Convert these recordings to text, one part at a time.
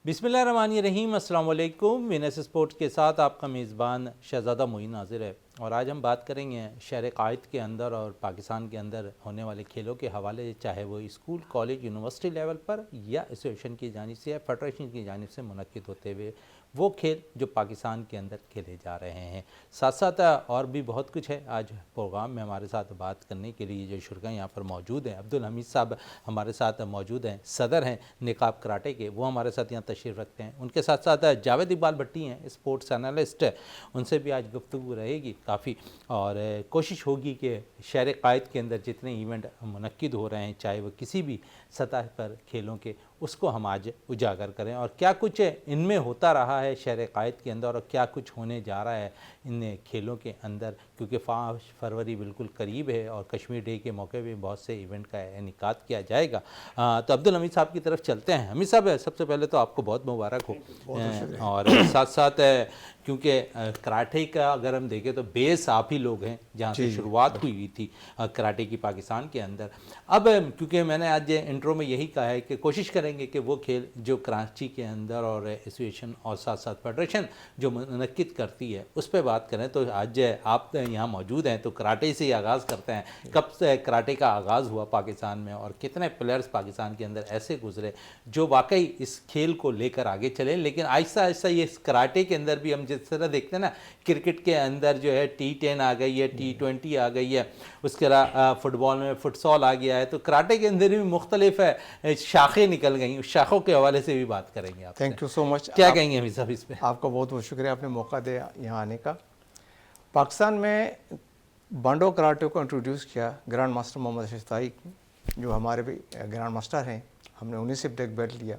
बिस्मिल्लाहिर्रहमानिर्रहीम। अस्सलाम वालेकुम। विनस स्पोर्ट्स के साथ आपका मेज़बान शहज़ादा मोइन नाज़िर है और आज हम बात करेंगे शहर क़ाइद के अंदर और पाकिस्तान के अंदर होने वाले खेलों के हवाले, चाहे वो स्कूल, कॉलेज, यूनिवर्सिटी लेवल पर या एसोसिएशन की जानिब से या फेडरेशन की जानिब से मुनक्किद होते हुए वो खेल जो पाकिस्तान के अंदर खेले जा रहे हैं। साथ साथ और भी बहुत कुछ है। आज प्रोग्राम में हमारे साथ बात करने के लिए जो शुरका यहाँ पर मौजूद हैं, अब्दुल हमीद साहब हमारे साथ मौजूद हैं, सदर हैं निकाब कराटे के, वो हमारे साथ यहाँ तशरीफ़ रखते हैं। उनके साथ साथ जावेद इकबाल भट्टी हैं, स्पोर्ट्स एनालिस्ट, उनसे भी आज गुफ्तगू रहेगी काफ़ी और कोशिश होगी कि शहर क़ाइद के अंदर जितने इवेंट मुनक्किद हो रहे हैं, चाहे वो किसी भी सतह पर खेलों के, उसको हम आज उजागर करें और क्या कुछ इनमें होता रहा है शहर क़ाइद के अंदर और क्या कुछ होने जा रहा है इन खेलों के अंदर, क्योंकि 5 फरवरी बिल्कुल करीब है और कश्मीर डे के मौके पे बहुत से इवेंट का इनेकाद किया जाएगा। तो अब्दुल हमीद साहब की तरफ चलते हैं। हमीद साहब, सबसे पहले तो आपको बहुत मुबारक हो और साथ साथ क्योंकि कराटे का अगर हम देखें तो बेस आप ही लोग हैं जहाँ से शुरुआत हुई थी कराटे की पाकिस्तान के अंदर। अब क्योंकि मैंने आज इंट्रो में यही कहा है कि कोशिश करेंगे कि वो खेल जो कराची के अंदर और एसोसिएशन और साथ साथ फेडरेशन जो मुनक्किद करती है उस पर बात करें। तो आज आप यहाँ मौजूद हैं तो कराटे से ही आगाज़ करते हैं। कब से कराटे का आगाज़ हुआ पाकिस्तान में और कितने प्लेयर्स पाकिस्तान के अंदर ऐसे गुजरे जो वाकई इस खेल को लेकर आगे चले, लेकिन आहिस्ता आहिस्ता ये कराटे के अंदर भी हम जिस तरह देखते हैं ना, क्रिकेट के अंदर जो है T10 आ गई है, T20 आ गई है, उसके अलावा फुटबॉल में फुटसॉल आ गया है, तो कराटे के अंदर भी मुख्तलिफ शाखें निकल गई। उस शाखों के हवाले से भी बात करेंगे आप। Thank you so much. क्या कहेंगे अभी साहब इस पर? आपका बहुत बहुत शुक्रिया, आपने मौका दिया यहाँ आने का। पाकिस्तान में बांडो कराटे को इंट्रोड्यूस किया ग्रैंड मास्टर मोहम्मद शिस्ताई, जो हमारे भी ग्रैंड मास्टर हैं, हमने उन्हीं से ब्लैक बेल्ट लिया।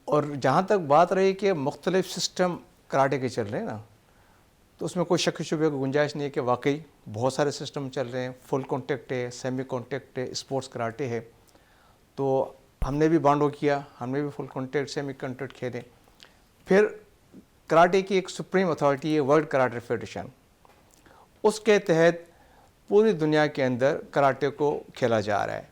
और जहाँ तक बात रही कि मुख्तलिफ सिस्टम कराटे के चल रहे हैं ना, तो उसमें कोई शक शुबे की गुंजाइश नहीं है कि वाकई बहुत सारे सिस्टम चल रहे हैं। फुल कॉन्टेक्ट है, सेमी कॉन्टेक्ट है, स्पोर्ट्स कराटे है। तो हमने भी बांडो किया, हमने भी फुल कॉन्टेक्ट, सेमी कॉन्टेक्ट खेले। फिर कराटे की एक सुप्रीम अथॉरिटी है वर्ल्ड कराटे फेडरेशन, उसके तहत पूरी दुनिया के अंदर कराटे को खेला जा रहा है।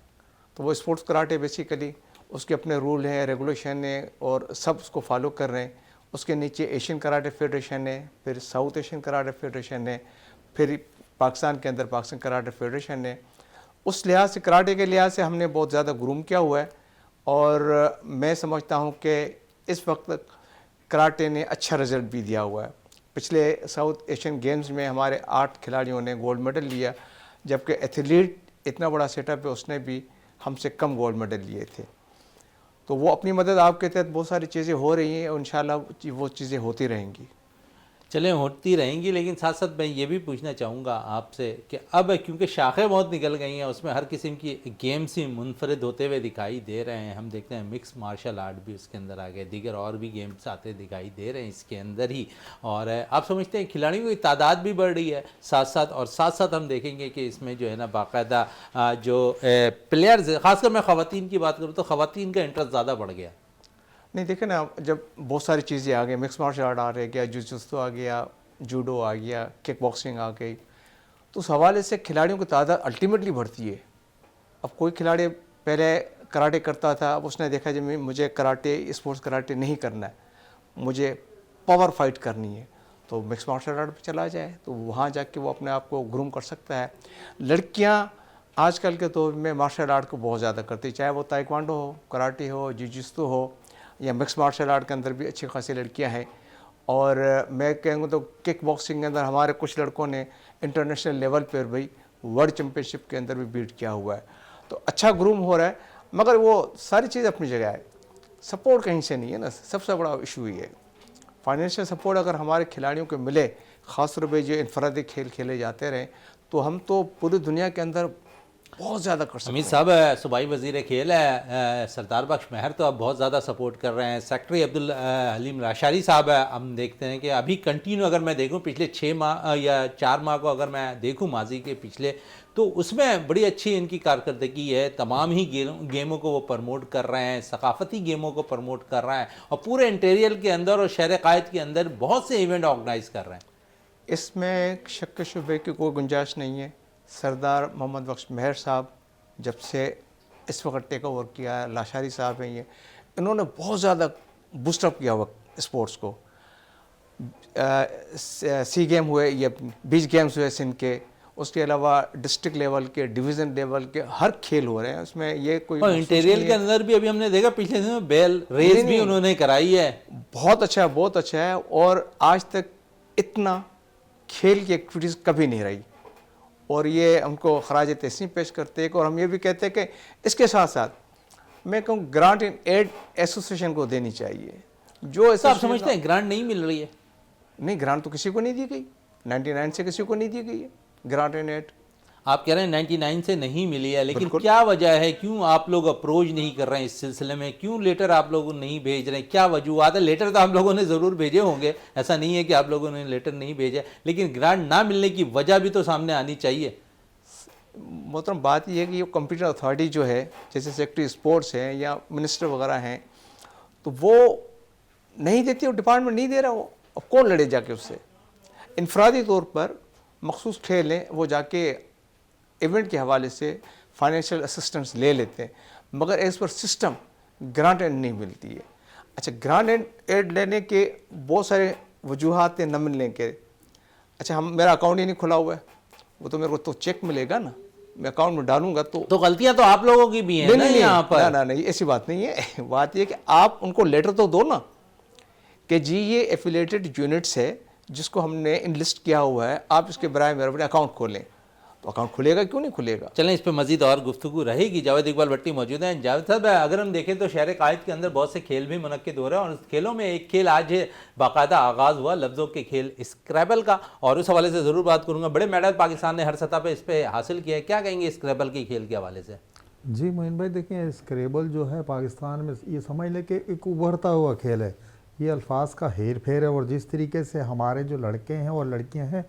तो वो स्पोर्ट्स कराटे बेसिकली उसके अपने रूल हैं, रेगुलेशन है और सब उसको फॉलो कर रहे हैं। उसके नीचे एशियन कराटे फेडरेशन है, फिर साउथ एशियन कराटे फेडरेशन है, फिर पाकिस्तान के अंदर पाकिस्तान कराटे फेडरेशन है। उस लिहाज से कराटे के लिहाज से हमने बहुत ज़्यादा ग्रूम किया हुआ है और मैं समझता हूँ कि इस वक्त कराटे ने अच्छा रिज़ल्ट भी दिया हुआ है। पिछले साउथ एशियन गेम्स में हमारे 8 खिलाड़ियों ने गोल्ड मेडल लिया, जबकि एथलीट इतना बड़ा सेटअप है उसने भी हमसे कम गोल्ड मेडल लिए थे। तो वो अपनी मदद आपके तहत बहुत सारी चीज़ें हो रही हैं और इंशाल्लाह वो चीज़ें होती रहेंगी। चलें, होती रहेंगी, लेकिन साथ साथ मैं ये भी पूछना चाहूँगा आपसे कि अब क्योंकि शाखें बहुत निकल गई हैं, उसमें हर किस्म की गेम्स ही मुनफरद होते हुए दिखाई दे रहे हैं। हम देखते हैं मिक्स मार्शल आर्ट भी उसके अंदर आ गए, दीगर और भी गेम्स आते दिखाई दे रहे हैं इसके अंदर ही। और आप समझते हैं खिलाड़ियों की तादाद भी बढ़ रही है साथ साथ, और साथ साथ हम देखेंगे कि इसमें जो है ना बाकायदा जो प्लेयर्स, ख़ासकर मैं ख़वातीन की बात करूँ तो ख़वातीन का इंटरेस्ट ज़्यादा बढ़ गया। नहीं, देखें ना, जब बहुत सारी चीज़ें आ गई, मिक्स मार्शल आर्ट आ गया, जुजित्सु आ गया, जूडो आ गया, किक बॉक्सिंग आ गई, तो उस हवाले से खिलाड़ियों की तादाद अल्टीमेटली बढ़ती है। अब कोई खिलाड़ी पहले कराटे करता था, अब उसने देखा जब मुझे कराटे, स्पोर्ट्स कराटे नहीं करना है, मुझे पावर फाइट करनी है, तो मिक्स मार्शल आर्ट पर चला जाए, तो वहाँ जाके वो अपने आप को ग्रूम कर सकता है। लड़कियाँ आजकल के दौर में मार्शल आर्ट को बहुत ज़्यादा करती, चाहे वो ताइक्वांडो हो, कराटे हो, जुजित्सु हो या मिक्स मार्शल आर्ट के अंदर भी अच्छी खासी लड़कियां हैं। और मैं कहूँगा तो किक बॉक्सिंग के अंदर हमारे कुछ लड़कों ने इंटरनेशनल लेवल पर भी वर्ल्ड चैम्पियनशिप के अंदर भी बीट किया हुआ है। तो अच्छा ग्रूम हो रहा है, मगर वो सारी चीज़ अपनी जगह है, सपोर्ट कहीं से नहीं है ना। सबसे बड़ा इशू ही है फाइनेंशियल सपोर्ट। अगर हमारे खिलाड़ियों को मिले, ख़ास तौर पर जो इनफरादी खेल खेले जाते रहे, तो हम तो पूरी दुनिया के अंदर बहुत ज़्यादा कर सकते हैं। अमीर साहब, सूबाई वज़ीर खेल है सरदार बख्श महर तो अब बहुत ज़्यादा सपोर्ट कर रहे हैं। सेक्रेटरी अब्दुल हलीम लाशारी साहब हम देखते हैं कि अभी कंटिन्यू अगर मैं देखूं पिछले 6 माह या 4 माह को अगर मैं देखूं माजी के पिछले, तो उसमें बड़ी अच्छी इनकी कारकर्दगी है। तमाम ही गेमों को वो प्रमोट कर रहे हैं, सकाफती गेमों को प्रमोट कर रहे हैं और पूरे इंटीरियर के अंदर और शहर क़ाइद के अंदर बहुत से इवेंट ऑर्गेनाइज़ कर रहे हैं। इसमें शक शुबे की कोई गुंजाइश नहीं है। सरदार मोहम्मद बख्श महर साहब जब से इस वक्त टेक ओवर किया, लाशारी साहब हैं, ये انہوں نے بہت زیادہ بوسٹ اپ کیا ہوا اسپورٹس کو. سی گیم ہوئے یا بیچ گیمز ہوئے سندھ کے, اس کے علاوہ ڈسٹرکٹ لیول کے, ڈویژن لیول کے ہر کھیل ہو رہے ہیں. اس میں یہ کوئی انٹیریل کے اندر بھی ابھی ہم نے دیکھا پچھلے دنوں بیل ریس بھی انہوں نے کرائی ہے. بہت اچھا ہے, بہت اچھا ہے. اور آج تک اتنا کھیل کی ایکٹیویٹیز کبھی نہیں رہی, اور یہ ہم کو خراج تحسین پیش کرتے ہیں. اور ہم یہ بھی کہتے ہیں کہ اس کے ساتھ ساتھ میں کہوں گرانٹ ان ایڈ ایسوسیشن کو دینی چاہیے. جو آپ سمجھتے ہیں گرانٹ نہیں مل رہی ہے؟ نہیں, گرانٹ تو کسی کو نہیں دی گئی, 99 سے کسی کو نہیں دی گئی ہے گرانٹ ان ایڈ. آپ کہہ رہے ہیں 99 سے نہیں ملی ہے, لیکن کیا وجہ ہے, کیوں آپ لوگ اپروچ نہیں کر رہے ہیں اس سلسلے میں, کیوں لیٹر آپ لوگوں نہیں بھیج رہے ہیں, کیا وجوہات ہے؟ لیٹر تو آپ لوگوں نے ضرور بھیجے ہوں گے, ایسا نہیں ہے کہ آپ لوگوں نے لیٹر نہیں بھیجا, لیکن گرانٹ نہ ملنے کی وجہ بھی تو سامنے آنی چاہیے. محترم بات یہ ہے کہ یہ کمپیوٹر اتھارٹی جو ہے, جیسے سیکرٹری اسپورٹس ہیں یا منسٹر وغیرہ ہیں, تو وہ نہیں دیتی, وہ ڈپارٹمنٹ نہیں دے رہا. وہ اب کون لڑے جا کے اس سے؟ انفرادی طور پر مخصوص کھیل ہیں, وہ جا کے ایونٹ کے حوالے سے فائنینشیل اسسٹنس لے لیتے ہیں, مگر as per system grant and نہیں ملتی ہے. اچھا, گرانٹ اینڈ ایڈ لینے کے بہت سارے وجوہات ہیں نہ ملنے کے. اچھا, میرا اکاؤنٹ ہی نہیں کھلا ہوا ہے, وہ تو میرے کو تو چیک ملے گا نا, میں اکاؤنٹ میں ڈالوں گا تو غلطیاں تو آپ لوگوں کی بھی ہیں نا یہاں پر. نہیں, ایسی بات نہیں ہے. بات یہ کہ آپ ان کو لیٹر تو دو نا کہ جی یہ ایفیلیٹڈ یونٹس ہے جس کو ہم نے انلسٹ کیا ہوا ہے, آپ اس کے برائے مہربانی اکاؤنٹ کھولیں. تو اکاؤنٹ کھلے گا, کیوں نہیں کھلے گا؟ چلیں اس پہ مزید اور گفتگو رہے گی. جاوید اقبال بھٹی موجود ہیں. جاوید صاحب, اگر ہم دیکھیں تو شہر قائد کے اندر بہت سے کھیل بھی منعقد ہو رہے ہیں, اور اس کھیلوں میں ایک کھیل آج باقاعدہ آغاز ہوا لفظوں کے کھیل اسکریبل کا, اور اس حوالے سے ضرور بات کروں گا. بڑے میڈل پاکستان نے ہر سطح پہ اس پہ حاصل کیا ہے, کیا کہیں گے اسکریبل کے کھیل کے حوالے سے؟ جی معین بھائی, دیکھیں اسکریبل جو ہے پاکستان میں یہ سمجھ لیں کہ ایک ابھرتا ہوا کھیل ہے. یہ الفاظ کا ہیر پھیر ہے, اور جس طریقے سے ہمارے جو لڑکے ہیں اور لڑکیاں ہیں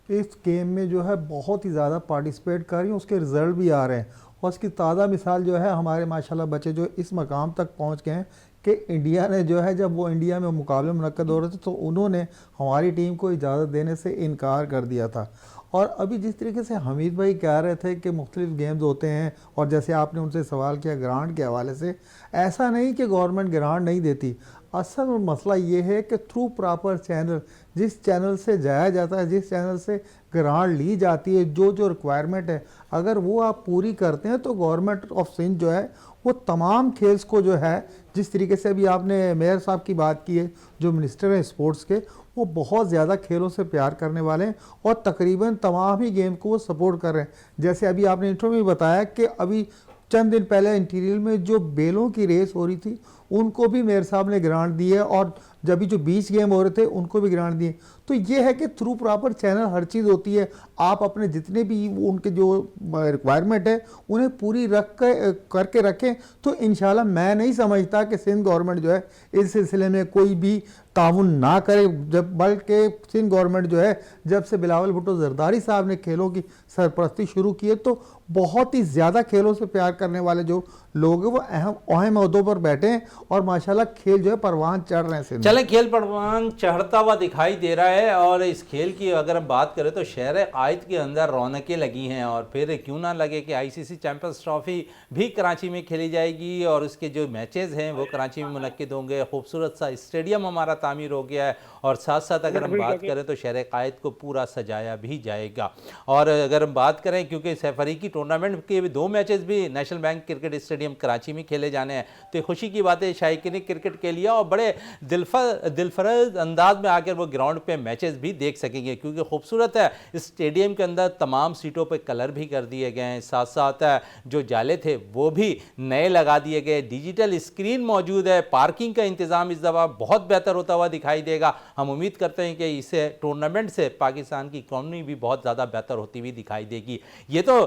اس گیم میں جو ہے بہت ہی زیادہ پارٹیسپیٹ کر رہی ہیں, اس کے رزلٹ بھی آ رہے ہیں. اور اس کی تازہ مثال جو ہے ہمارے ماشاءاللہ بچے جو اس مقام تک پہنچ گئے ہیں کہ انڈیا نے جو ہے, جب وہ انڈیا میں مقابلے منعقد ہو رہے تھے تو انہوں نے ہماری ٹیم کو اجازت دینے سے انکار کر دیا تھا. اور ابھی جس طریقے سے حمید بھائی کہہ رہے تھے کہ مختلف گیمز ہوتے ہیں, اور جیسے آپ نے ان سے سوال کیا گرانٹ کے حوالے سے, ایسا نہیں کہ گورنمنٹ گرانٹ نہیں دیتی. اصل مسئلہ یہ ہے کہ تھرو پراپر چینل, جس چینل سے جایا جاتا ہے, جس چینل سے گرانٹ لی جاتی ہے, جو ریکوائرمنٹ ہے اگر وہ آپ پوری کرتے ہیں تو گورنمنٹ آف سندھ جو ہے وہ تمام کھیلز کو جو ہے, جس طریقے سے ابھی آپ نے میئر صاحب کی بات کی ہے جو منسٹر ہیں اسپورٹس کے, وہ بہت زیادہ کھیلوں سے پیار کرنے والے ہیں اور تقریباً تمام ہی گیم کو وہ سپورٹ کر رہے ہیں. جیسے ابھی آپ نے انٹرو میں بتایا کہ ابھی چند دن پہلے انٹیریل میں جو بیلوں کی ریس ہو رہی تھی ان کو بھی میئر صاحب نے گرانٹ دی ہے, اور جب بھی جو بیچ گیم ہو رہے تھے ان کو بھی گرانٹ دیے. تو یہ ہے کہ تھرو پراپر چینل ہر چیز ہوتی ہے. آپ اپنے جتنے بھی ان کے جو ریکوائرمنٹ ہے انہیں پوری کر کے رکھیں تو انشاءاللہ میں نہیں سمجھتا کہ سندھ گورنمنٹ جو ہے اس سلسلے میں کوئی بھی تعاون نہ کرے. بلکہ سندھ گورنمنٹ جو ہے جب سے بلاول بھٹو زرداری صاحب نے کھیلوں کی سرپرستی شروع کی ہے تو بہت ہی زیادہ کھیلوں سے پیار کرنے والے جو لوگ ہیں وہ اہم عہدوں پر بیٹھے ہیں, اور ماشاءاللہ کھیل جو ہے پروان چڑھ رہے ہیں. چلیں کھیل پروان چڑھتا ہوا دکھائی دے رہا ہے, اور اس کھیل کی اگر ہم بات کریں تو شہر قائد کے اندر رونقیں لگی ہیں, اور پھر کیوں نہ لگے کہ آئی سی سی چیمپئنز ٹرافی بھی کراچی میں کھیلی جائے گی, اور اس کے جو میچز ہیں وہ کراچی میں منعقد ہوں گے. خوبصورت سا اسٹیڈیم ہمارا تعمیر ہو گیا ہے, اور ساتھ ساتھ اگر ہم بات کریں تو شہر قائد کو پورا سجایا بھی جائے گا. اور اگر ہم بات کریں کیونکہ سیفریقی ٹورنامنٹ کے 2 میچز بھی national bank cricket stadium Karachi میں کھیلے جانے ہیں, تو خوشی کی بات ہے شائقین کرکٹ کے لیے, اور بڑے دلفریز انداز میں آ کر وہ گراؤنڈ پہ میچز بھی دیکھ سکیں گے کیونکہ خوبصورت ہے. اسٹیڈیم کے اندر تمام سیٹوں پہ کلر بھی کر دیے گئے ہیں, ساتھ ساتھ جو جالے تھے وہ بھی نئے لگا دیے گئے, ڈیجیٹل اسکرین موجود ہے, پارکنگ کا انتظام اس دفعہ بہت بہتر ہوتا ہوا دکھائی دے گا. ہم امید کرتے ہیں کہ اس ٹورنامنٹ سے پاکستان کی اکانومی بھی بہت زیادہ بہتر ہوتی ہوئی دکھائی دے گی. یہ تو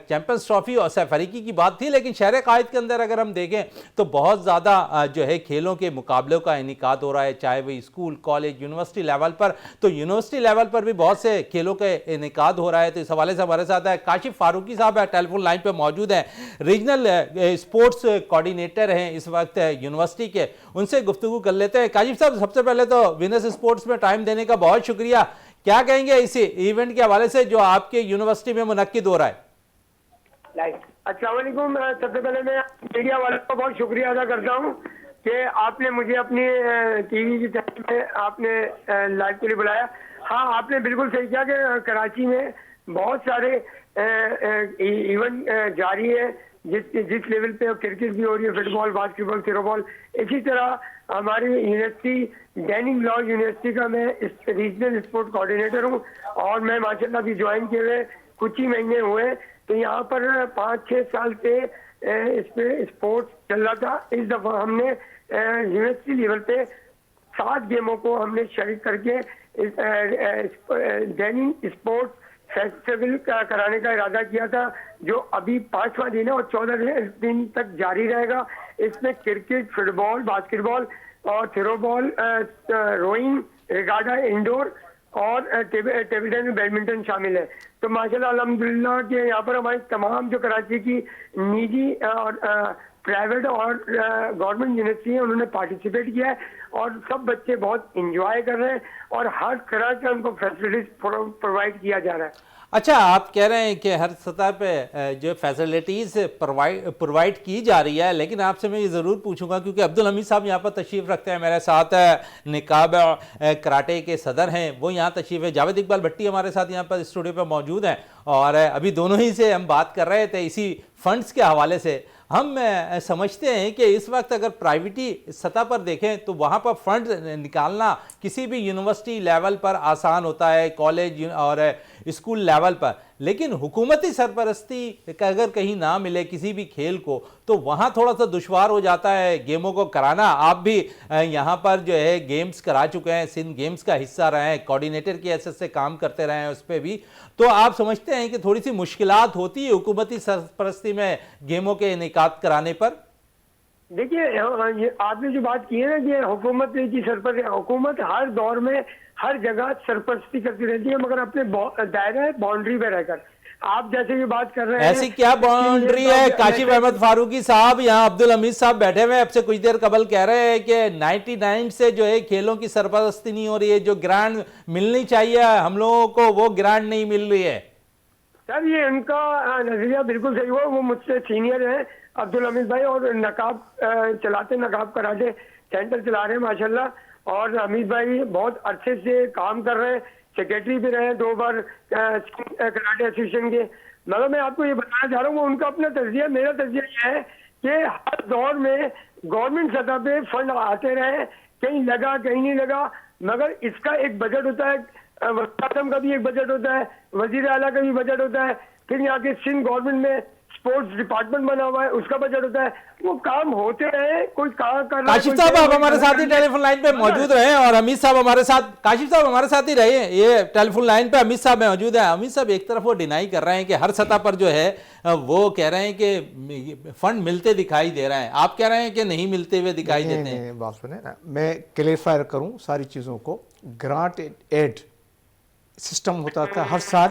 چیمپئنز ٹرافی اور سیفریقی کی بات تھی, لیکن شہر قائد کے اندر اگر ہم دیکھیں تو بہت زیادہ جو ہے کھیلوں کے مقابلوں کا انعقاد ہو رہا ہے, چاہے وہ اسکول, کالج, یونیورسٹی لیول پر. تو یونیورسٹی لیول پر بھی بہت سے کھیلوں کا انعقاد ہو رہا ہے. تو اس حوالے سے ہمارے ساتھ کاشف فاروقی صاحب ٹیلی فون لائن پہ موجود ہیں, ریجنل اسپورٹس کوآرڈینیٹر ہیں اس وقت یونیورسٹی کے, ان سے گفتگو کر لیتے ہیں. کاشف صاحب, سب سے پہلے تو وینس اسپورٹس میں ٹائم دینے کا بہت شکریہ. کیا کہیں گے اس ایونٹ کے حوالے سے جو آپ کے یونیورسٹی میں منعقد ہو رہا ہے؟ السلام علیکم. سب سے پہلے میں میڈیا والوں کا بہت شکریہ ادا کرتا ہوں کہ آپ نے مجھے اپنی ٹی وی کی چینل میں آپ نے لائیو کے لیے بلایا. ہاں آپ نے بالکل صحیح کیا کہ کراچی میں بہت سارے ایونٹ جاری ہے جس لیول پہ کرکٹ بھی ہو رہی ہے, فٹ بال, باسکٹ بال, تھرو بال. اسی طرح ہماری یونیورسٹی ڈیننگ لا یونیورسٹی کا میں ریجنل اسپورٹ کوآرڈینیٹر ہوں, اور میں ماشاء اللہ بھی جوائن کیے ہوئے کچھ ہی مہینے ہوئے. تو یہاں پر 5-6 سال سے اس پہ اسپورٹس چل رہا تھا. اس دفعہ ہم نے یونیورسٹی لیول پہ 7 گیموں کو ہم نے شریک کر کے ڈیننگ اسپورٹس فیسٹیول کرانے کا ارادہ کیا تھا, جو ابھی 5واں دن ہے اور 14 دن تک جاری رہے گا. اس میں کرکٹ, فٹ بال, باسکٹ بال اور تھرو بال, روئنگ, ریگاڈا انڈور اور ٹیبل ٹینس, بیڈمنٹن شامل ہے. تو ماشاءاللہ الحمدللہ کہ یہاں پر ہماری تمام جو کراچی کی نجی اور پرائیویٹ اور گورنمنٹ یونیورسٹی ہیں انہوں نے پارٹیسپیٹ کیا ہے, اور سب بچے بہت انجوائے کر رہے ہیں اور ہر طرح سے ان کو فیسلٹیز پرووائڈ کیا جا رہا ہے. اچھا, آپ کہہ رہے ہیں کہ ہر سطح پہ جو فیسلٹیز پرووائڈ کی جا رہی ہے, لیکن آپ سے میں یہ ضرور پوچھوں گا کیونکہ عبدالحمید صاحب یہاں پر تشریف رکھتے ہیں میرے ساتھ, نقاب کراٹے کے صدر ہیں, وہ یہاں تشریف ہے. جاوید اقبال بھٹی ہمارے ساتھ یہاں پر اسٹوڈیو پہ موجود ہیں, اور ابھی دونوں ہی سے ہم بات کر رہے تھے اسی فنڈز کے حوالے سے. ہم سمجھتے ہیں کہ اس وقت اگر پرائیویٹی سطح پر دیکھیں تو وہاں پر فنڈ نکالنا کسی بھی یونیورسٹی لیول پر آسان ہوتا ہے, کالج اور اسکول لیول پر, لیکن حکومتی سرپرستی اگر کہیں نہ ملے کسی بھی کھیل کو تو وہاں تھوڑا سا دشوار ہو جاتا ہے گیموں کو کرانا. آپ بھی یہاں پر جو ہے گیمز کرا چکے ہیں, سندھ گیمز کا حصہ رہے ہیں, کوآرڈینیٹر کی حیثیت سے کام کرتے رہے ہیں اس پہ بھی, تو آپ سمجھتے ہیں کہ تھوڑی سی مشکلات ہوتی ہے حکومتی سرپرستی میں گیموں کے انعقاد کرانے پر؟ دیکھیے آپ نے جو بات کی ہے نا کہ حکومت کی سرپرستی, حکومت ہر دور میں ہر جگہ سرپرستی کرتی رہتی ہے, مگر اپنے دائرہ باؤنڈری پہ رہ کر. آپ جیسے یہ بات کر رہے ہیں ایسی کیا باؤنڈری ہے؟ کاشف احمد فاروقی صاحب یہاں عبدالحمید صاحب بیٹھے ہوئے اب سے کچھ دیر قبل کہہ رہے ہیں کہ 99 سے جو ہے کھیلوں کی سرپرستی نہیں ہو رہی ہے, جو گرانٹ ملنی چاہیے ہم لوگوں کو وہ گرانٹ نہیں مل رہی ہے. سر یہ ان کا نظریہ بالکل صحیح ہوا, وہ مجھ سے سینئر ہیں عبدالحمید بھائی, اور نقاب چلاتے, نقاب کراٹے سینٹر چلا رہے ہیں ماشاءاللہ, اور حمید بھائی بہت عرصے سے کام کر رہے ہیں, سیکریٹری بھی رہے 2 بار کراٹے ایسوسیشن کے. مگر میں آپ کو یہ بتانا چاہ رہا ہوں وہ ان کا اپنا تجزیہ, میرا تجزیہ یہ ہے کہ ہر دور میں گورنمنٹ سطح پہ فنڈ آتے رہے, کہیں لگا کہیں نہیں لگا, مگر اس کا ایک بجٹ ہوتا ہے, وزیر اعظم کا بھی ایک بجٹ ہوتا ہے, وزیر اعلیٰ کا بھی بجٹ ہوتا ہے, پھر یہاں کے سندھ گورنمنٹ میں اسپورٹس ڈپارٹمنٹ بنا ہوا ہے اس کا بجٹ ہوتا ہے. وہ کام ہوتے رہے, کوئی کام کر رہا ہے. کاشف صاحب آپ ہمارے ساتھ ہی ٹیلی فون لائن پہ موجود رہے, اور حمید صاحب ہمارے ساتھ, کاشف صاحب ہمارے ساتھ ہی رہے, یہ ٹیلی فون لائن پہ حمید صاحب موجود ہیں. حمید صاحب ایک طرف وہ ڈینائی کر رہے ہیں کہ ہر سطح پر جو ہے وہ کہہ رہے ہیں کہ فنڈ ملتے دکھائی دے رہے ہیں, آپ کہہ رہے ہیں کہ نہیں ملتے ہوئے دکھائی دیتے ہیں. بات سنیں نا, میں کلیئرفائر کروں ساری چیزوں کو. گرانٹ ایڈ سسٹم ہوتا تھا, ہر سال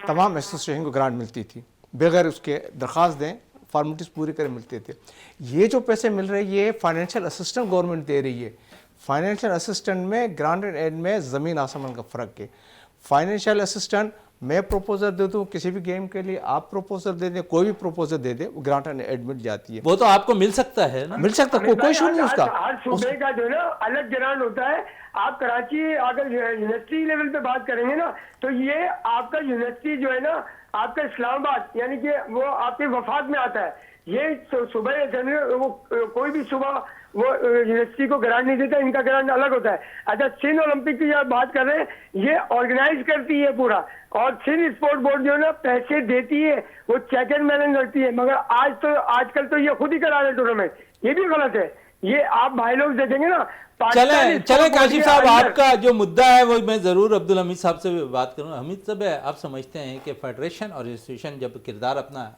تمام ایسوسیشن کو گرانٹ ملتی تھی, بغیر اس کے درخواست دیں فارمیلٹیز پوری کرے ملتے تھے. یہ جو پیسے مل رہے ہیں یہ فائنینشیل اسسٹنٹ گورنمنٹ دے رہی ہے. فائنینشیل اسسٹنٹ میں گرانٹ ایڈ میں زمین آسمان کا فرق ہے. فائنینشیل اسسٹنٹ میں پروپوزل دے دوں کسی بھی گیم کے لیے, آپ پروپوزل دے دیں, کوئی بھی پروپوزل دے دے, وہ گرانٹ ایڈ مل جاتی ہے. وہ تو آپ کو مل سکتا ہے نا, مل سکتا, کوئی ایشو نہیں اس کا. ہر صوبے کا جو ہے نا الگ گرانٹ ہوتا ہے. آپ کراچی اگر یونیورسٹی لیول پہ بات کریں گے نا تو یہ آپ کا یونیورسٹی جو ہے نا آپ کا اسلام آباد یعنی کہ وہ آپ کے وفاق میں آتا ہے. یہ صوبہ وہ کوئی بھی صوبہ وہ یونیورسٹی کو گرانٹ نہیں دیتا, ان کا گرانٹ الگ ہوتا ہے. اچھا سندھ اولمپک کی آپ بات کر رہے ہیں, یہ آرگنائز کرتی ہے پورا, اور سندھ اسپورٹ بورڈ جو ہے نا پیسے دیتی ہے, وہ چیک اینڈ بیلنس کرتی ہے, مگر آج کل تو یہ خود ہی کرا رہے ٹورنامنٹ. یہ بھی غلط ہے. یہ آپ بھائی لوگ دیکھیں گے نا. چلیں کاشف صاحب آپ کا جو مدعا ہے وہ میں ضرور عبدالحمید صاحب سے بات کروں. حمید صاحب آپ سمجھتے ہیں کہ فیڈریشن اور انسٹیٹیوشن جب کردار اپنا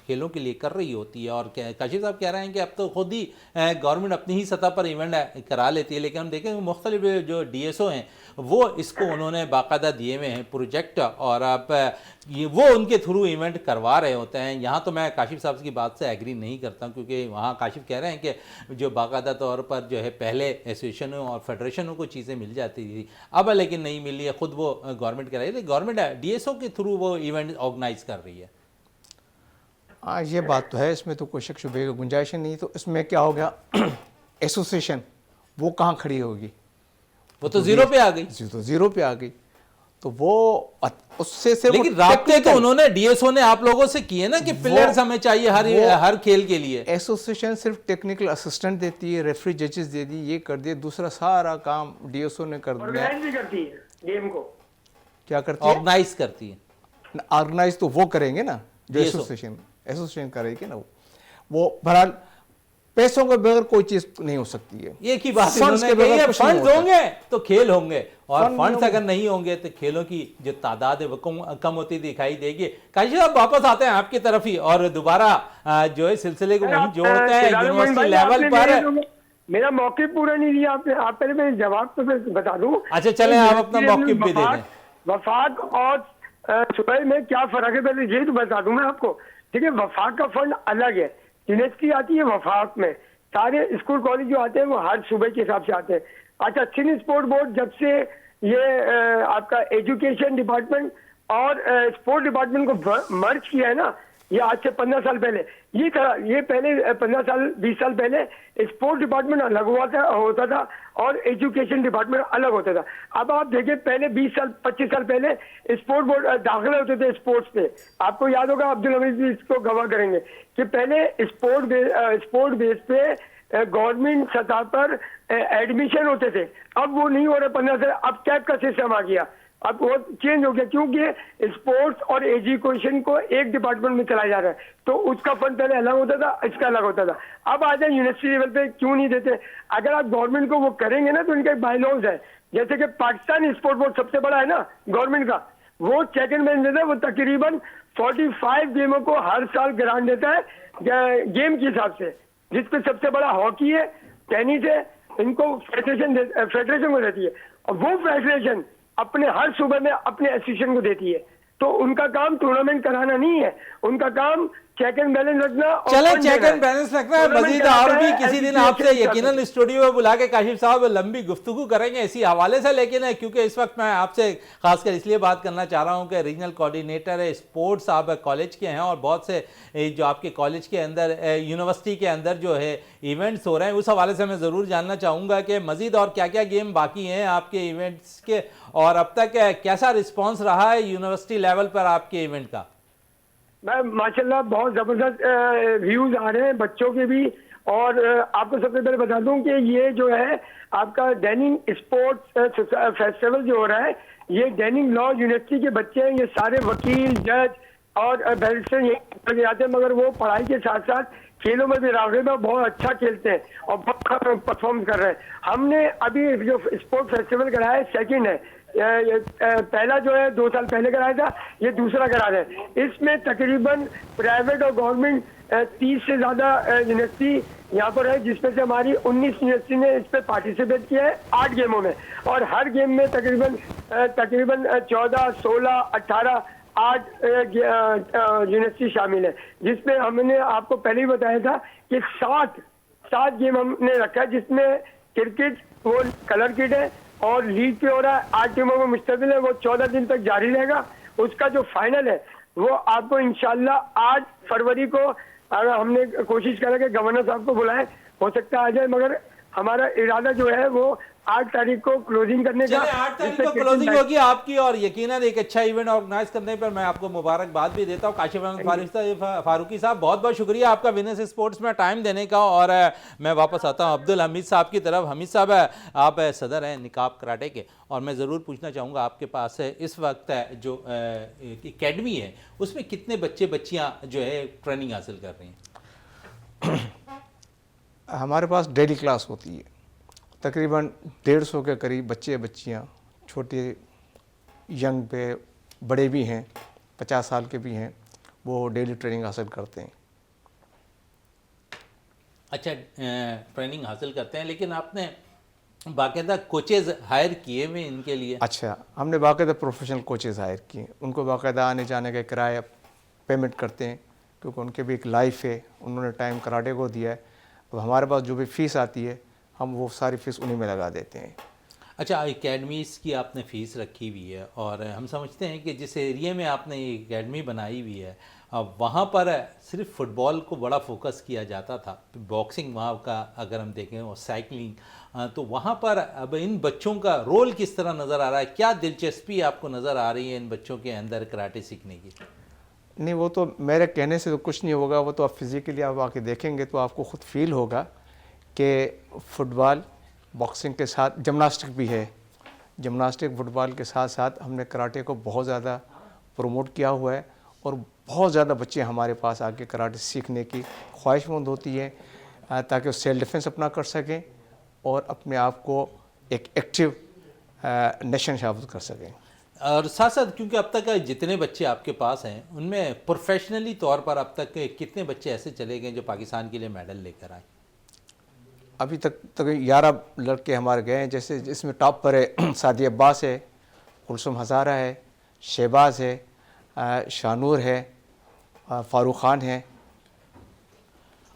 کھیلوں کے لیے کر رہی ہوتی ہے, اور کاشف صاحب کہہ رہے ہیں کہ اب تو خود ہی گورنمنٹ اپنی ہی سطح پر ایونٹ کرا لیتی ہے, لیکن ہم دیکھیں کہ مختلف جو ڈی ایس او ہیں وہ اس کو انہوں نے باقاعدہ دیے ہوئے ہیں پروجیکٹ, اور آپ وہ ان کے تھرو ایونٹ کروا رہے ہوتے ہیں. یہاں تو میں کاشف صاحب کی بات سے ایگری نہیں کرتا ہوں, کیونکہ وہاں کاشف کہہ رہے ہیں کہ جو باقاعدہ طور پر جو ہے پہلے ایسوسیشنوں اور فیڈریشنوں کو چیزیں مل جاتی تھی, اب لیکن نہیں مل رہی ہے, خود وہ گورنمنٹ کر رہی ہے, گورنمنٹ ڈی ایس او کے تھرو وہ ایونٹ آرگنائز کر رہی ہے. یہ بات تو ہے, اس میں تو کوئی شک شبے کی گنجائش نہیں. تو اس میں کیا ہو گیا, एसोसिएशन वो कहाँ खड़ी होगी, वो तो जीरो पे आ गई। तो जीरो पे आ गई। तो वो उससे से लेकिन राब्ते तो उन्होंने डीएसओ ने आप लोगों से किए ना कि प्लेयर्स हमें चाहिए हर खेल के लिए। एसोसिएशन सिर्फ टेक्निकल असिस्टेंट देती है, रेफरी जजेस दे दी, ये कर दिए, दूसरा सारा काम डीएसओ ने कर दिया। ऑर्गेनाइज भी करती है गेम को, क्या करती है? ऑर्गेनाइज करती है। ऑर्गेनाइज तो वो करेंगे ना, जो एसोसिएशन करेगी ना वो। बहरहाल पैसों के बगैर कोई चीज नहीं हो सकती है। एक ही बात Funds इन्होंने के कही बगैर है, कुछ नहीं फंड्स होता। होंगे तो खेल होंगे, और फंड फंड्स नहीं अगर नहीं होंगे तो खेलों की जो तादाद है वो कम होती दिखाई देगी। काशी साहब वापस आते हैं आपकी तरफ ही और दोबारा जो है सिलसिले को वहीं जोड़ते हैं यूनिवर्सिटी लेवल पर। मेरा मौक़िफ़ पूरा नहीं दिया आपने, आप पहले मैं जवाब तो मैं बता दूं। अच्छा चलें, आप अपना मौक़िफ़ भी दे दें। वफाक और सुबह में क्या फर्क है पहले ये तो बता दूं मैं आपको। ठीक है, वफाक का फंड अलग है, यूनिवर्सिटी आती है वफाक में, सारे स्कूल कॉलेज जो आते हैं वो हर सूबे के हिसाब से आते हैं। अच्छा, सिंध स्पोर्ट बोर्ड जब से ये आपका एजुकेशन डिपार्टमेंट और स्पोर्ट डिपार्टमेंट को मर्ज किया है ना, ये आज से 15 साल पहले ये था। ये पहले 15 साल 20 साल पहले स्पोर्ट डिपार्टमेंट अलग होता था और एजुकेशन डिपार्टमेंट अलग होता था। अब आप देखिए, पहले 20 साल 25 साल पहले स्पोर्ट बोर्ड दाखिले होते थे स्पोर्ट्स पे। आपको याद होगा, अब्दुल हमीद भी इसको गवाह करेंगे कि पहले स्पोर्ट बेस पे गवर्नमेंट सतह पर एडमिशन होते थे। अब वो नहीं हो रहे 15 साल। अब कैप का सिस्टम आ गया, अब वो चेंज हो गया, क्योंकि स्पोर्ट्स और एजुकेशन को एक डिपार्टमेंट में चलाया जा रहा है। तो उसका फंड पहले अलग होता था, इसका अलग होता था। अब आ जाए यूनिवर्सिटी लेवल पे, क्यों नहीं देते? अगर आप गवर्नमेंट को वो करेंगे ना तो इनके बायलॉज है, जैसे कि पाकिस्तान स्पोर्ट बोर्ड सबसे बड़ा है ना गवर्नमेंट का, वो चेक एंड बैलेंस देता है। वो तकरीबन 45 गेमों को हर साल ग्रांट देता है गेम के हिसाब से, जिसपे सबसे बड़ा हॉकी है, टेनिस है, इनको फेडरेशन को देती है। और वो फेडरेशन अपने हर सूबे में अपने एसोसिएशन को देती है। तो उनका काम टूर्नामेंट कराना नहीं है, उनका काम चेक एंड बैलेंस रखना। चले, चेक एंड बैलेंस रखना है। मजीद और भी किसी दिन आपसे यकीनन स्टूडियो में बुला के काशिफ साहब लंबी गुफ्तगू करेंगे इसी हवाले से। लेकिन क्योंकि इस वक्त मैं आपसे खासकर इसलिए बात करना चाह रहा हूं कि रीजनल कोऑर्डिनेटर है स्पोर्ट्स आप कॉलेज के हैं, और बहुत से जो आपके कॉलेज के अंदर यूनिवर्सिटी के अंदर जो है इवेंट्स हो रहे हैं, उस हवाले से मैं ज़रूर जानना चाहूँगा कि मजीद और क्या क्या गेम बाकी हैं आपके इवेंट्स के, और अब तक कैसा रिस्पॉन्स रहा है यूनिवर्सिटी लेवल पर आपके इवेंट का? माशाल्लाह बहुत ज़बरदस्त व्यूज़ आ रहे हैं बच्चों के भी। और आपको सबसे पहले बता दूं कि ये जो है आपका डैनिंग स्पोर्ट्स फेस्टिवल जो हो रहा है, ये डैनिंग लॉ यूनिवर्सिटी के बच्चे हैं। ये सारे वकील, जज और बैरिस्टर ये आते हैं, मगर वो पढ़ाई के साथ साथ खेलों में भी राग़िब है, बहुत अच्छा खेलते हैं और बहुत परफॉर्म कर रहे हैं। हमने अभी जो स्पोर्ट्स फेस्टिवल कराया है, सेकेंड है। पहला जो है 2 साल पहले कराया था, ये दूसरा करा रहे हैं। इसमें तकरीबन प्राइवेट और गवर्नमेंट 30 से ज़्यादा यूनिवर्सिटी यहाँ पर है, जिसमें से हमारी 19 यूनिवर्सिटी ने इस पर पार्टिसिपेट किया है 8 गेमों में। और हर गेम में तकरीबन 14, 16, 18 8 यूनिवर्सिटी शामिल है, जिसमें हमने आपको पहले ही बताया था कि 7 गेम हमने रखा है, जिसमें क्रिकेट वो कलर किट है और लीग पे हो रहा है, 8 टीमों में मुश्तमिल है। वो 14 दिन तक जारी रहेगा। उसका जो फाइनल है वो आपको इंशाल्लाह 8 फरवरी को, अगर हमने कोशिश करा कि गवर्नर साहब को बुलाएं, हो सकता है आ जाए, मगर हमारा इरादा जो है वो 8 तारीख को क्लोजिंग करने का। 8 तारीख को क्लोजिंग होगी आपकी, और यकीनन एक अच्छा इवेंट ऑर्गेनाइज करने पर मैं आपको मुबारकबाद भी देता हूँ। काशिफ अहमद फारूकी साहब, बहुत बहुत शुक्रिया आपका विनर्स स्पोर्ट्स में टाइम देने का। और मैं वापस आता हूँ अब्दुल हमीद साहब की तरफ। हमीद साहब, आप सदर हैं निकाब कराटे के, और मैं ज़रूर पूछना चाहूँगा आपके पास इस वक्त जो एकेडमी है उसमें कितने बच्चे बच्चियाँ जो है ट्रेनिंग हासिल कर रही हैं? हमारे पास डेली क्लास होती है, तकरीबन 150 के करीब बच्चे बच्चियाँ, छोटे यंग पे बड़े भी हैं, 50 साल के भी हैं, वो डेली ट्रेनिंग हासिल करते हैं। अच्छा, ट्रेनिंग हासिल करते हैं, लेकिन आपने बाकायदा कोचेज़ हायर किए हुए इनके लिए? अच्छा, हमने बाकायदा प्रोफेशनल कोचेज़ हायर किए, उनको बाकायदा आने जाने का किराया पेमेंट करते हैं, क्योंकि उनके भी एक लाइफ है, उन्होंने टाइम कराटे को दिया है। तो हमारे पास जो भी फ़ीस आती है हम वो सारी फ़ीस उन्हीं में लगा देते हैं। अच्छा, एकेडमीज़ की आपने फ़ीस रखी हुई है, और हम समझते हैं कि जिस एरिया में आपने ये एकेडमी बनाई हुई है वहाँ पर सिर्फ फुटबॉल को बड़ा फोकस किया जाता था, बॉक्सिंग वहाँ का अगर हम देखें और साइकिलिंग, तो वहाँ पर अब इन बच्चों का रोल किस तरह नज़र आ रहा है? क्या दिलचस्पी आपको नज़र आ रही है इन बच्चों के अंदर कराटे सीखने की? नहीं, वो तो मेरे कहने से तो कुछ नहीं होगा, वो तो आप फिज़िकली आप आके देखेंगे तो आपको ख़ुद फील होगा कि फुटबॉल बॉक्सिंग के साथ जिम्नास्टिक भी है। जिम्नास्टिक फुटबॉल के साथ साथ हमने कराटे को बहुत ज़्यादा प्रमोट किया हुआ है और बहुत ज़्यादा बच्चे हमारे पास आके कराटे सीखने की ख्वाहिशमंद होती है ताकि वो सेल्फ डिफेंस अपना कर सकें और अपने आप को एक एक्टिव नेशन साबित कर सकें। और साथ साथ क्योंकि अब तक जितने बच्चे आपके पास हैं उनमें प्रोफेशनली तौर पर अब तक कितने बच्चे ऐसे चले गए जो पाकिस्तान के लिए मेडल लेकर आए? अभी तक 11 लड़के हमारे गए हैं, जैसे इसमें टॉप पर है सादी अब्बास है, कुलसुम हज़ारा है, शहबाज है, शानूर है, फारूक खान है।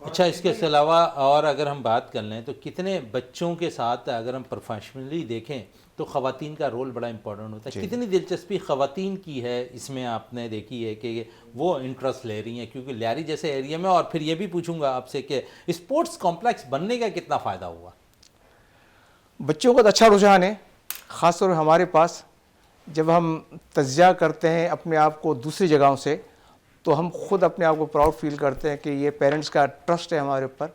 अच्छा, इसके अलावा और अगर हम बात कर लें तो कितने बच्चों के साथ अगर हम प्रोफेशनली देखें तो ख़वातीन का रोल बड़ा इंपॉर्टेंट होता है? कितनी दिलचस्पी ख़वातीन की है इसमें आपने देखी है कि वो इंटरेस्ट ले रही हैं? क्योंकि लियारी जैसे एरिया में, और फिर ये भी पूछूंगा आपसे कि स्पोर्ट्स कॉम्प्लेक्स बनने का कितना फ़ायदा हुआ? बच्चों का तो अच्छा रुझान है, ख़ास तौर पर हमारे पास जब हम तज्ज़िया करते हैं अपने आप को दूसरी जगहों से तो हम खुद अपने आप को प्राउड फील करते हैं कि ये पेरेंट्स का ट्रस्ट है हमारे ऊपर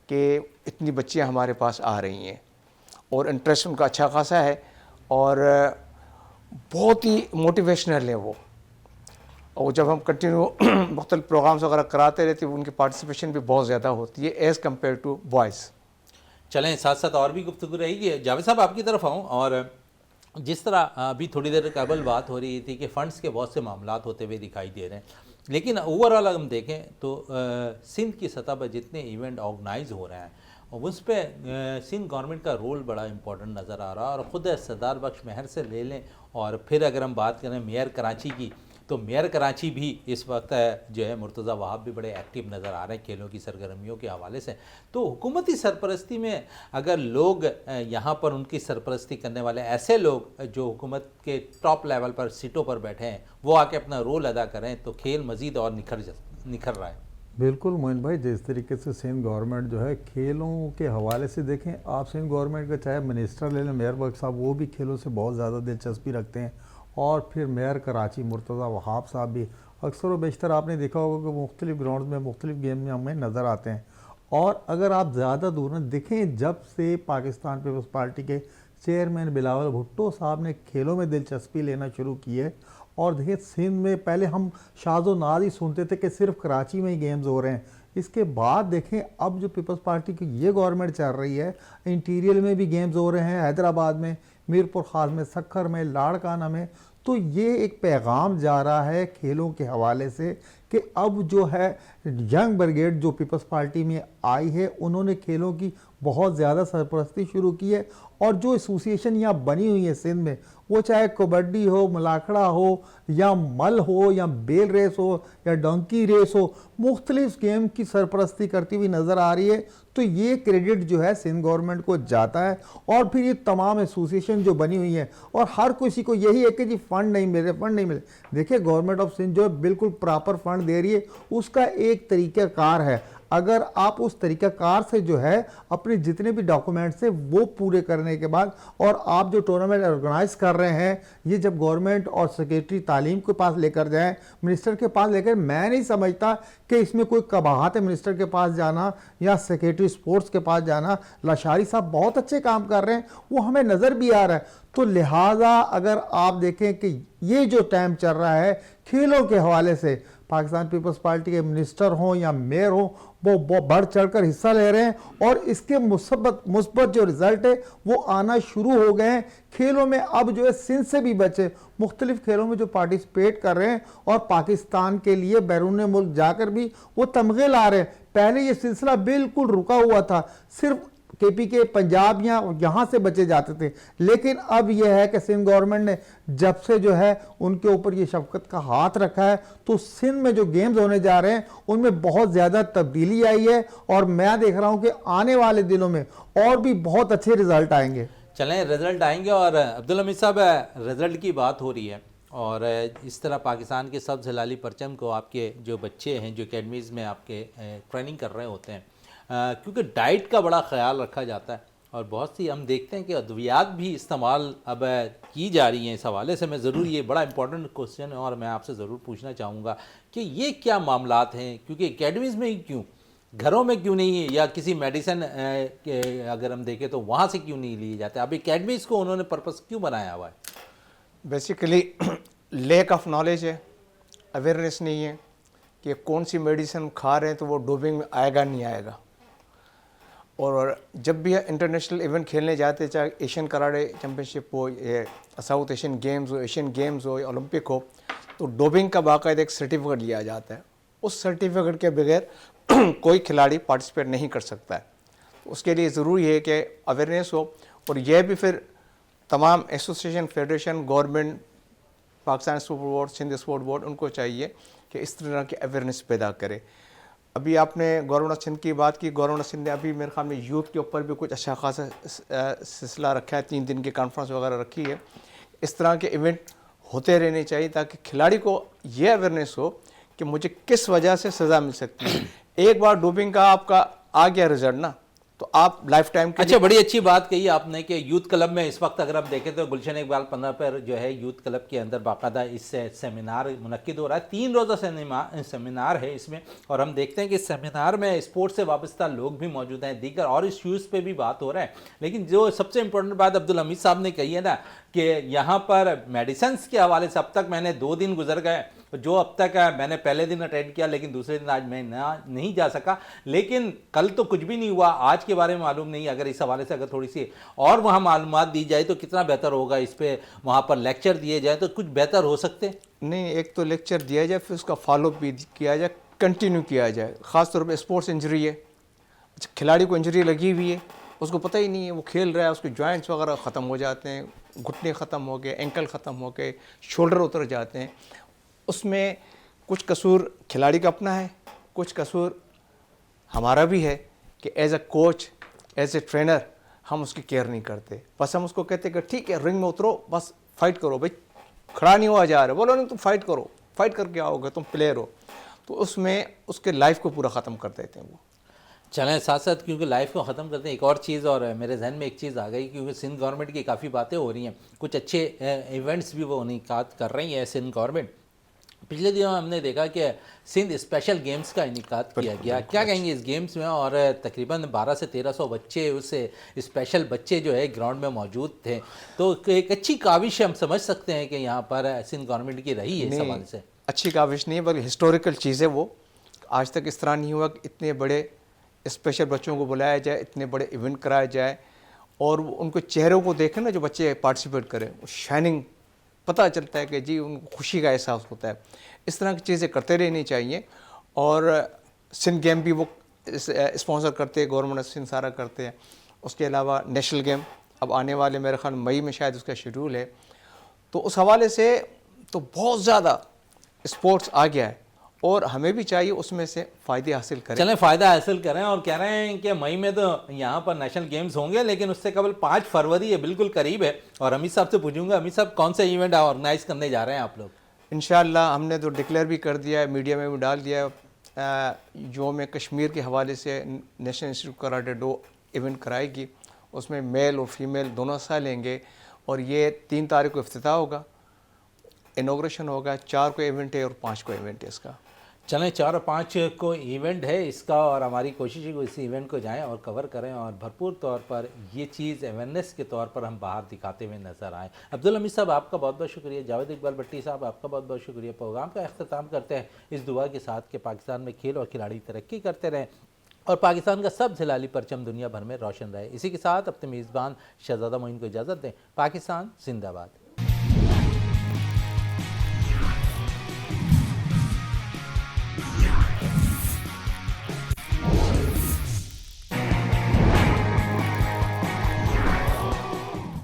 कि इतनी बच्चियां हमारे पास आ रही हैं और इंटरेस्ट उनका अच्छा खासा है और बहुत ही मोटिवेशनल है वो। और जब हम कंटिन्यू मुख्तलिफ प्रोग्राम्स वगैरह कराते रहते हैं उनकी पार्टिसिपेशन भी बहुत ज़्यादा होती है एज़ कम्पेयर टू बॉयज़। चलें, साथ साथ और भी गुफ्तगू रहेगी। जावेद साहब आपकी तरफ आऊँ, और जिस तरह अभी थोड़ी देर कबल बात हो रही थी कि फ़ंड्स के बहुत से मामलात होते हुए दिखाई दे रहे हैं, लेकिन ओवरऑल हम देखें तो सिंध की सतह पर जितने इवेंट ऑर्गेनाइज हो रहे हैं उस पर सिंध गवर्नमेंट का रोल बड़ा इंपॉर्टेंट नज़र आ रहा है। और ख़ुद सरदार बख्श महर से ले लें, और फिर अगर हम बात करें मेयर कराची की, तो मेयर कराची भी इस वक्त जो है मुर्तज़ा वहाब भी बड़े एक्टिव नज़र आ रहे हैं खेलों की सरगर्मियों के हवाले से। तो हुकूमती सरपरस्ती में अगर लोग यहाँ पर उनकी सरपरस्ती करने वाले ऐसे लोग जो हुकूमत के टॉप लेवल पर सीटों पर बैठे हैं वो आके अपना रोल अदा करें तो खेल मज़ीद और निखर रहा है। बिल्कुल मोइन भाई, जिस तरीके से सिंध गवर्नमेंट जो है खेलों के हवाले से देखें आप, सिंध गवर्नमेंट का चाहे मिनिस्टर ले लें मेयर बख्श साहब, वो भी खेलों से बहुत ज़्यादा दिलचस्पी रखते हैं। और फिर मेयर कराची मुर्तज़ा वहाब साहब भी अक्सर व बेशतर आपने देखा होगा कि मुख्तलिफ ग्राउंड में मुख्तलिफ गेम में हमें नज़र आते हैं। और अगर आप ज़्यादा दूर न देखें, जब से पाकिस्तान पीपल्स पार्टी के चेयरमैन बिलावल भुट्टो साहब ने खेलों में दिलचस्पी लेना शुरू की है, और देखिए सिंध में पहले हम शाज़ो नाज ही सुनते थे कि सिर्फ कराची में ही गेम्स हो रहे हैं, इसके बाद देखें अब जो पीपल्स पार्टी की ये गवर्नमेंट चल रही है, इंटीरियर में भी गेम्स हो रहे हैं, हैदराबाद में, मीरपुर खास में, सखर में, लाड़काना में। तो ये एक पैगाम जा रहा है खेलों के हवाले से कि अब जो है यंग ब्रिगेड जो पीपल्स पार्टी में आई है उन्होंने खेलों की बहुत ज़्यादा सरपरस्ती शुरू की है। और जो एसोसिएशन यहाँ बनी हुई है सिंध में, वो चाहे कबड्डी हो, मलाखड़ा हो, या मल हो, या बेल रेस हो, या डंकी रेस हो, मुख्तलिफ गेम की सरपरस्ती करती हुई नज़र आ रही है। तो ये क्रेडिट जो है सिंध गवर्नमेंट को जाता है। और फिर ये तमाम एसोसिएशन जो बनी हुई है, और हर किसी को यही है कि जी फ़ंड नहीं मिल रहे, फ़ंड नहीं मिले। देखिए गवर्नमेंट ऑफ सिंध जो है बिल्कुल प्रॉपर फ़ंड दे रही है, उसका एक तरीक़ाकार है। अगर आप उस तरीक़ाकार से जो है अपने जितने भी डॉक्यूमेंट्स हैं वो पूरे करने के बाद, और आप जो टूर्नामेंट ऑर्गेनाइज कर रहे हैं, ये जब गवर्नमेंट और सेक्रेटरी तालीम के पास लेकर जाएं, मिनिस्टर के पास लेकर, मैं नहीं समझता कि इसमें कोई कबाहत है मिनिस्टर के पास जाना या सेक्रेटरी स्पोर्ट्स के पास जाना। लाशारी साहब बहुत अच्छे काम कर रहे हैं, वो हमें नज़र भी आ रहा है। तो लिहाजा अगर आप देखें कि ये जो टाइम चल रहा है खेलों के हवाले से, पाकिस्तान पीपल्स पार्टी के मिनिस्टर हों या मेयर हों, वो बढ़ चढ़कर हिस्सा ले रहे हैं, और इसके मुस्बत जो रिज़ल्ट है वो आना शुरू हो गए हैं। खेलों में अब जो है सिंध से भी बच्चे मुख्तलिफ खेलों में जो पार्टिसिपेट कर रहे हैं, और पाकिस्तान के लिए बैरून मुल्क जाकर भी वो तमगे ला रहे हैं। पहले ये सिलसिला बिल्कुल रुका हुआ था, सिर्फ KPK पंजाब या यहाँ से बचे जाते थे, लेकिन अब यह है कि सिंध गवर्नमेंट ने जब से जो है उनके ऊपर ये शफकत का हाथ रखा है, तो सिंध में जो गेम्स होने जा रहे हैं उनमें बहुत ज़्यादा तब्दीली आई है, और मैं देख रहा हूँ कि आने वाले दिनों में और भी बहुत अच्छे रिजल्ट आएंगे। चलें, रिजल्ट आएंगे। और अब्दुल हमीद साहब, रिजल्ट की बात हो रही है اور اس طرح پاکستان کے سبز ہلالی پرچم کو آپ کے جو بچے ہیں جو اکیڈمیز میں آپ کے ٹریننگ کر رہے ہوتے ہیں، کیونکہ ڈائٹ کا بڑا خیال رکھا جاتا ہے اور بہت سی ہم دیکھتے ہیں کہ ادویات بھی استعمال اب کی جا رہی ہیں، اس حوالے سے میں ضرور یہ بڑا امپورٹنٹ کوسچن ہے اور میں آپ سے ضرور پوچھنا چاہوں گا کہ یہ کیا معاملات ہیں، کیونکہ اکیڈمیز میں ہی کیوں، گھروں میں کیوں نہیں ہے، یا کسی میڈیسن اگر ہم دیکھیں تو وہاں سے کیوں نہیں لیے جاتے؟ اب اکیڈمیز کو انہوں نے پرپس کیوں بنایا ہوا ہے؟ بیسیکلی لیک آف نالج ہے، اویئرنیس نہیں ہے کہ کون سی میڈیسن کھا رہے ہیں تو وہ ڈوپنگ میں آئے گا نہیں آئے گا. اور جب بھی انٹرنیشنل ایونٹ کھیلنے جاتے، چاہے ایشین کراٹے چیمپئن شپ ہو، ساؤتھ ایشین گیمز ہو، ایشین گیمز ہو یا اولمپک ہو، تو ڈوپنگ کا باقاعدہ ایک سرٹیفکیٹ لیا جاتا ہے. اس سرٹیفکیٹ کے بغیر کوئی کھلاڑی پارٹیسپیٹ نہیں کر سکتا ہے. اس کے لیے ضروری ہے کہ اویئرنیس ہو، اور یہ بھی پھر تمام association, federation, government, Pakistan sport board, Sindh sport board, ان کو چاہیے کہ اس طرح کی اویئرنیس پیدا کرے. ابھی آپ نے گورنمنٹ سندھ کی بات کی، گورنمنٹ سندھ نے ابھی میرے خیال میں یوتھ کے اوپر بھی کچھ اچھا خاصا سلسلہ رکھا ہے، 3 دن کی کانفرنس وغیرہ رکھی ہے. اس طرح کے ایونٹ ہوتے رہنے چاہیے تاکہ کھلاڑی کو یہ اویئرنیس ہو کہ مجھے کس وجہ سے سزا مل سکتی ہے. ایک بار ڈوپنگ کا آپ کا آ گیا رزلٹ نا، تو آپ لائف ٹائم کے اچھا، بڑی اچھی بات کہی آپ نے کہ یوتھ کلب میں اس وقت اگر آپ دیکھیں تو گلشن اقبال 15 پر جو ہے یوتھ کلب کے اندر باقاعدہ اس سے سیمینار منعقد ہو رہا ہے. 3 روزہ سیمینار ہے اس میں، اور ہم دیکھتے ہیں کہ اس سیمینار میں اسپورٹ سے وابستہ لوگ بھی موجود ہیں، دیگر اور ایشوز پہ بھی بات ہو رہا ہے. لیکن جو سب سے امپورٹنٹ بات عبدالحمید صاحب نے کہی ہے نا کہ یہاں پر میڈیسنس کے حوالے سے اب تک میں نے 2 دن گزر گئے، جو اب تک میں نے پہلے دن اٹینڈ کیا لیکن دوسرے دن آج میں نہیں جا سکا. لیکن کل تو کچھ بھی نہیں ہوا، آج کے بارے میں معلوم نہیں. اگر اس حوالے سے اگر تھوڑی سی اور وہاں معلومات دی جائے تو کتنا بہتر ہوگا، اس پہ وہاں پر لیکچر دیے جائے تو کچھ بہتر ہو سکتے. نہیں، ایک تو لیکچر دیا جائے، پھر اس کا فالو اپ بھی کیا جائے، کنٹینیو کیا جائے. خاص طور پہ اسپورٹس انجری ہے، کھلاڑی کو انجری لگی ہوئی ہے، اس کو پتہ ہی نہیں ہے، وہ کھیل رہا ہے، اس کے جوائنٹس وغیرہ ختم ہو جاتے ہیں، گھٹنے ختم ہو گئے، اینکل ختم ہو گئے، شولڈر اتر جاتے ہیں. اس میں کچھ قصور کھلاڑی کا اپنا ہے، کچھ قصور ہمارا بھی ہے کہ as a coach, as a trainer ہم اس کی کیئر نہیں کرتے. بس ہم اس کو کہتے کہ ٹھیک ہے رنگ میں اترو، بس فائٹ کرو. بھائی کھڑا نہیں ہوا جا رہا، بولو نہیں تم فائٹ کرو، فائٹ کر کے آؤ گے، تم پلیئر ہو. تو اس میں اس کے لائف کو پورا ختم کر دیتے ہیں وہ. چلیں ساتھ ساتھ کیونکہ لائف کو ختم کرتے ہیں، ایک اور چیز اور میرے ذہن میں ایک چیز آ گئی، کیونکہ سندھ گورنمنٹ کی کافی باتیں ہو رہی ہیں، کچھ اچھے ایونٹس بھی وہ انعقاد کر رہی ہے سندھ گورنمنٹ. پچھلے دنوں ہم نے دیکھا کہ سندھ اسپیشل گیمز کا انعقاد کیا گیا. کیا کہیں گے اس گیمز میں؟ اور تقریباً 1200 سے 1300 بچے، اس اسپیشل بچے جو ہے گراؤنڈ میں موجود تھے. تو ایک اچھی کاوش ہم سمجھ سکتے ہیں کہ یہاں پر سندھ گورنمنٹ کی رہی ہے اس حوالے سے. اچھی کاوش نہیں ہے بلکہ ہسٹوریکل چیز ہے وہ. آج تک اس طرح نہیں ہوا کہ اتنے بڑے اسپیشل بچوں کو بلایا جائے، اتنے بڑے ایونٹ کرایا جائے، اور ان کو چہروں کو دیکھیں نا جو بچے پارٹیسپیٹ کریں، شائننگ پتہ چلتا ہے کہ جی ان کو خوشی کا احساس ہوتا ہے. اس طرح کی چیزیں کرتے رہنی چاہیے. اور سندھ گیم بھی وہ اسپانسر کرتے ہیں، گورنمنٹ سندھ سارا کرتے ہیں. اس کے علاوہ نیشنل گیم اب آنے والے میرے خیال مئی میں شاید اس کا شیڈول ہے. تو اس حوالے سے تو بہت زیادہ اسپورٹس آ گیا ہے، اور ہمیں بھی چاہیے اس میں سے فائدے حاصل کریں. چلیں فائدہ حاصل کریں. اور کہہ رہے ہیں کہ مئی میں تو یہاں پر نیشنل گیمز ہوں گے، لیکن اس سے قبل 5 فروری ہے، بالکل قریب ہے. اور حمید صاحب سے پوچھوں گا، حمید صاحب کون سے ایونٹ آرگنائز کرنے جا رہے ہیں آپ لوگ؟ انشاءاللہ ہم نے تو ڈکلیئر بھی کر دیا ہے، میڈیا میں بھی ڈال دیا ہے. یوم کشمیر کے حوالے سے national institute karate do event کرائے گی. اس میں میل اور فیمیل دونوں حصہ لیں گے، اور یہ 3 تاریخ کو افتتاح ہوگا، انوگریشن ہوگا. 4 کو ایونٹ ہے اور 5 کو ایونٹ ہے اس کا. چلیں 4 اور 5 کو ایونٹ ہے اس کا، اور ہماری کوشش ہے کہ اس ایونٹ کو جائیں اور کور کریں، اور بھرپور طور پر یہ چیز اویئرنیس کے طور پر ہم باہر دکھاتے ہوئے نظر آئیں. عبدالحمید صاحب آپ کا بہت بہت شکریہ. جاوید اقبال بٹی صاحب آپ کا بہت بہت شکریہ. پروگرام کا اختتام کرتے ہیں اس دعا کے ساتھ کہ پاکستان میں کھیل اور کھلاڑی ترقی کرتے رہیں اور پاکستان کا سبز ہلالی پرچم دنیا بھر میں روشن رہے. اسی کے ساتھ اپنے میزبان شہزادہ معین کو اجازت دیں. پاکستان زندہ باد.